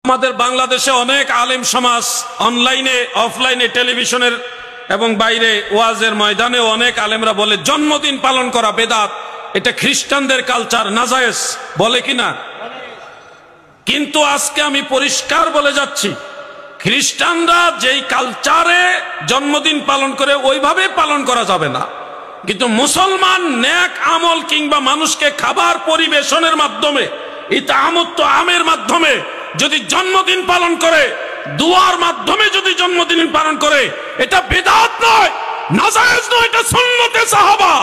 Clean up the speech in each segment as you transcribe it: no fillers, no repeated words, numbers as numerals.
আমাদের বাংলাদেশে অনেক আলেম সমাজ অনলাইনে অফলাইনে টেলিভিশনের এবং বাইরে ওয়াজের ময়দানে অনেক আলেমরা বলে জন্মদিন পালন করা বেদাত, এটা খ্রিস্টানদের কালচার, নাজায়েজ বলে কিনা। কিন্তু আজকে আমি পরিষ্কার বলে যাচ্ছি, খ্রিস্টানরা যেই কালচারে জন্মদিন পালন করে ওইভাবে পালন করা যাবে না, কিন্তু মুসলমান নেক আমল কিংবা মানুষকে খাবার পরিবেশনের মাধ্যমে, ইতামত আমের মাধ্যমে যদি জন্মদিন পালন করে, দুয়ার মাধ্যমে যদি জন্মদিন পালন করে, এটা বিদআত নয়, নাজায়েজ নয়, এটা সুন্নতে সাহাবা।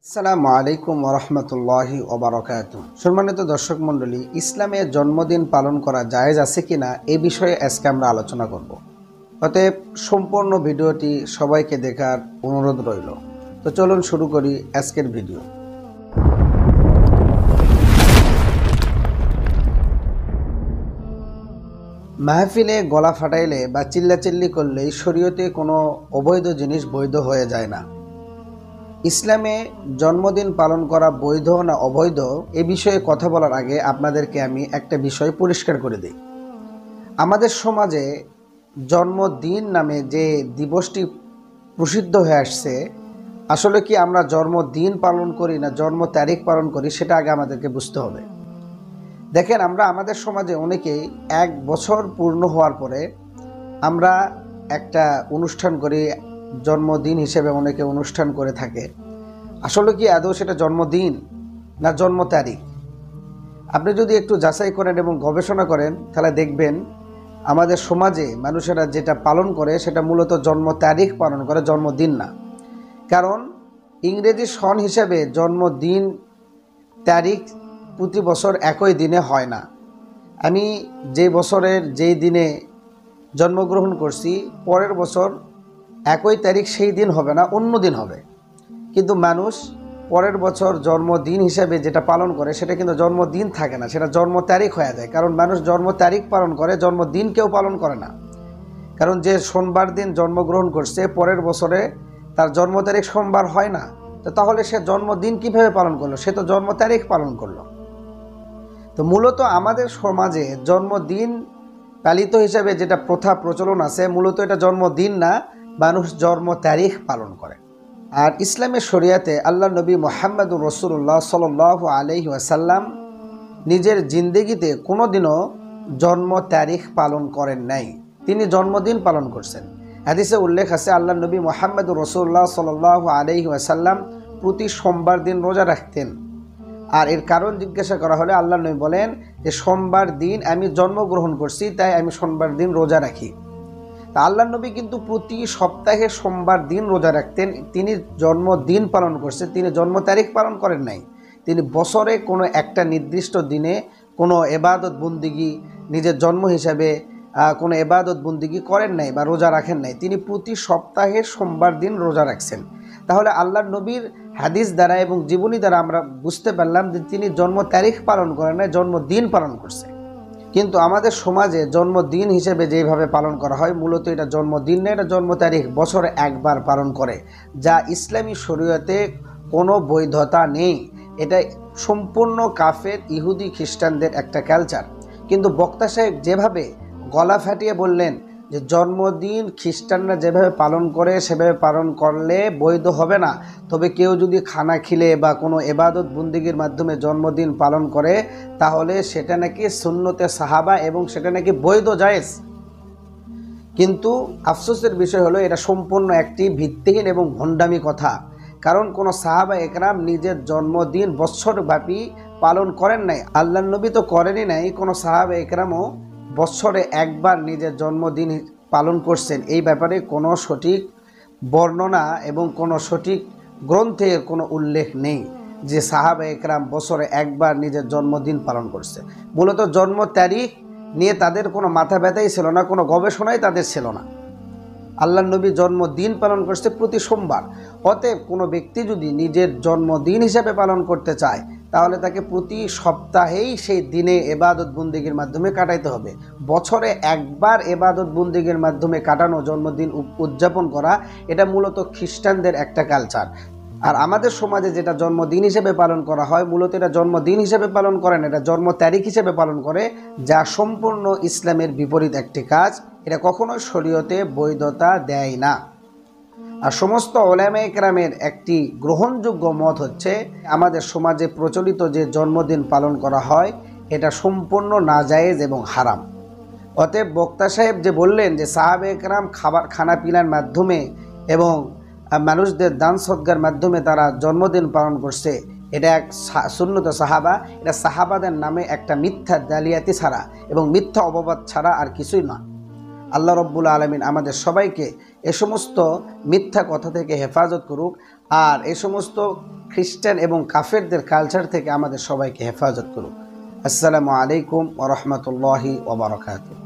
আসসালামু আলাইকুম ওয়া রাহমাতুল্লাহি ওয়া বারাকাতুহু। সম্মানিত দর্শক মণ্ডলী, ইসলামে জন্মদিন পালন করা জায়েজ আছে কিনা এই বিষয়ে আজকে আমরা আলোচনা করব। অতএব সম্পূর্ণ ভিডিওটি সবাইকে দেখার অনুরোধ রইল। তো চলুন শুরু করি আজকের ভিডিও। মাহফিলে গলা ফাটাইলে বা চিল্লাচিল্লি করলেই শরীয়তে কোনো অবৈধ জিনিস বৈধ হয়ে যায় না। ইসলামে জন্মদিন পালন করা বৈধ না অবৈধ এ বিষয়ে কথা বলার আগে আপনাদেরকে আমি একটা বিষয় পরিষ্কার করে দিই। আমাদের সমাজে জন্মদিন নামে যে দিবসটি প্রসিদ্ধ হয়ে আসছে, আসলে কি আমরা জন্মদিন পালন করি না জন্ম তারিখ পালন করি, সেটা আগে আমাদেরকে বুঝতে হবে। দেখেন, আমরা আমাদের সমাজে অনেকেই 1 বছর পূর্ণ হওয়ার পরে আমরা একটা অনুষ্ঠান করি, জন্মদিন হিসেবে অনেকে অনুষ্ঠান করে থাকে। আসলে কি আদৌ সেটা জন্মদিন না জন্ম তারিখ? আপনি যদি একটু যাচাই করেন এবং গবেষণা করেন তাহলে দেখবেন আমাদের সমাজে মানুষেরা যেটা পালন করে সেটা মূলত জন্ম তারিখ পালন করে, জন্মদিন না। কারণ ইংরেজি সন হিসেবে জন্মদিন তারিখ প্রতি বছর একই দিনে হয় না। আমি যে বছরের যেই দিনে জন্মগ্রহণ করছি, পরের বছর একই তারিখ সেই দিন হবে না, অন্য দিন হবে। কিন্তু মানুষ পরের বছর জন্মদিন হিসেবে যেটা পালন করে সেটা কিন্তু জন্মদিন থাকে না, সেটা জন্ম তারিখ হয়ে যায়। কারণ মানুষ জন্ম তারিখ পালন করে, জন্মদিন কেউ পালন করে না। কারণ যে সোমবার দিন জন্মগ্রহণ করছে, পরের বছরে তার জন্ম তারিখ সোমবার হয় না, তো তাহলে সে জন্মদিন কিভাবে পালন করলো? সে তো জন্ম তারিখ পালন করলো। তো মূলত আমাদের সমাজে জন্মদিন পালিত হিসাবে যেটা প্রথা প্রচলন আছে, মূলত এটা জন্মদিন না, মানুষ জন্ম তারিখ পালন করে। আর ইসলামের শরিয়াতে আল্লাহ নবী মুহাম্মদুর রাসূলুল্লাহ সাল্লাল্লাহু আলাইহি ওয়াসাল্লাম নিজের জিন্দেগিতে কোনোদিনও জন্ম তারিখ পালন করেন নাই, তিনি জন্মদিন পালন করছেন। হাদিসে উল্লেখ আছে আল্লাহ নবী মুহাম্মদুর রাসূলুল্লাহ সাল্লাল্লাহু আলাইহি ওয়াসাল্লাম প্রতি সোমবার দিন রোজা রাখতেন। আর এর কারণ জিজ্ঞাসা করা হলে আল্লাহ নবী বলেন যে সোমবার দিন আমি জন্মগ্রহণ করছি, তাই আমি সোমবার দিন রোজা রাখি। তা আল্লাহ নবী কিন্তু প্রতি সপ্তাহে সোমবার দিন রোজা রাখতেন, তিনি জন্মদিন পালন করছেন, তিনি জন্ম তারিখ পালন করেন নাই। তিনি বছরে কোনো একটা নির্দিষ্ট দিনে কোনো এবাদত বন্দিগি নিজের জন্ম হিসাবে কোনো এবাদত বন্দিগি করেন নাই বা রোজা রাখেন নাই, তিনি প্রতি সপ্তাহে সোমবার দিন রোজা রাখছেন। তাহলে আল্লাহ নবীর হাদিস দ্বারা এবং জীবনী দ্বারা আমরা বুঝতে পারলাম যে তিনি জন্ম তারিখ পালন করেন না, জন্মদিন পালন করছে। কিন্তু আমাদের সমাজে জন্মদিন হিসেবে যেভাবে পালন করা হয়, মূলত এটা জন্মদিন না, এটা জন্ম তারিখ বছরে একবার পালন করে, যা ইসলামী শরীয়তে কোনো বৈধতা নেই। এটা সম্পূর্ণ কাফের ইহুদি খ্রিস্টানদের একটা কালচার। কিন্তু বক্তা সাহেব যেভাবে গলা ফাটিয়ে বললেন যে জন্মদিন খ্রিস্টানরা যেভাবে পালন করে সেভাবে পালন করলে বৈধ হবে না, তবে কেউ যদি খানা খিলে বা কোনো এবাদত বন্দিগির মাধ্যমে জন্মদিন পালন করে তাহলে সেটা নাকি সুন্নতে সাহাবা এবং সেটা নাকি বৈধ জায়েজ। কিন্তু আফসোসের বিষয় হলো এটা সম্পূর্ণ একটি ভিত্তিহীন এবং ভণ্ডামি কথা। কারণ কোনো সাহাবা একরাম নিজের জন্মদিন বৎসরব্যাপী পালন করেন নাই, আল্লাহ নবী তো করেনই নাই, কোনো সাহাবা একরামও বছরে একবার নিজের জন্মদিন পালন করছেন। এই ব্যাপারে কোনো সঠিক বর্ণনা এবং কোনো সঠিক গ্রন্থে কোনো উল্লেখ নেই যে সাহাবা একরাম বছরে একবার নিজের জন্মদিন পালন করছে। মূলত জন্ম তারিখ নিয়ে তাদের কোনো মাথা ব্যথাই ছিল না, কোনো গবেষণাই তাদের ছিল না। আল্লাহ নবী জন্মদিন পালন করছে প্রতি সোমবার। অতএব কোনো ব্যক্তি যদি নিজের জন্মদিন হিসেবে পালন করতে চায় তাহলে তাকে প্রতি সপ্তাহেই সেই দিনে এবাদত বন্দিগির মাধ্যমে কাটাইতে হবে। বছরে একবার এবাদত বন্দিগির মাধ্যমে কাটানো, জন্মদিন উদযাপন করা, এটা মূলত খ্রিস্টানদের একটা কালচার। আর আমাদের সমাজে যেটা জন্মদিন হিসেবে পালন করা হয়, মূলত এটা জন্মদিন হিসেবে পালন করেন, এটা জন্ম তারিখ হিসেবে পালন করে, যা সম্পূর্ণ ইসলামের বিপরীত একটি কাজ। এটা কখনো শরীয়তে বৈধতা দেয় না। আর সমস্ত উলামায়ে কেরামের একটি গ্রহণযোগ্য মত হচ্ছে, আমাদের সমাজে প্রচলিত যে জন্মদিন পালন করা হয় এটা সম্পূর্ণ নাজায়েজ এবং হারাম। অতএব বক্তা সাহেব যে বললেন যে সাহাবায়ে কেরাম খানা পিনার মাধ্যমে এবং মানুষদের দান সদকার মাধ্যমে তারা জন্মদিন পালন করছে, এটা এক সুন্নত সাহাবা, এটা সাহাবাদের নামে একটা মিথ্যা জালিয়াতি ছাড়া এবং মিথ্যা অপবাদ ছাড়া আর কিছুই নয়। আল্লাহ রব্বুল আলামিন আমাদের সবাইকে এ সমস্ত মিথ্যা কথা থেকে হেফাজত করুক, আর এ সমস্ত খ্রিস্টান এবং কাফেরদের কালচার থেকে আমাদের সবাইকে হেফাজত করুক। আসসালামু আলাইকুম ওয়া রাহমাতুল্লাহি ওয়া বারাকাতুহু।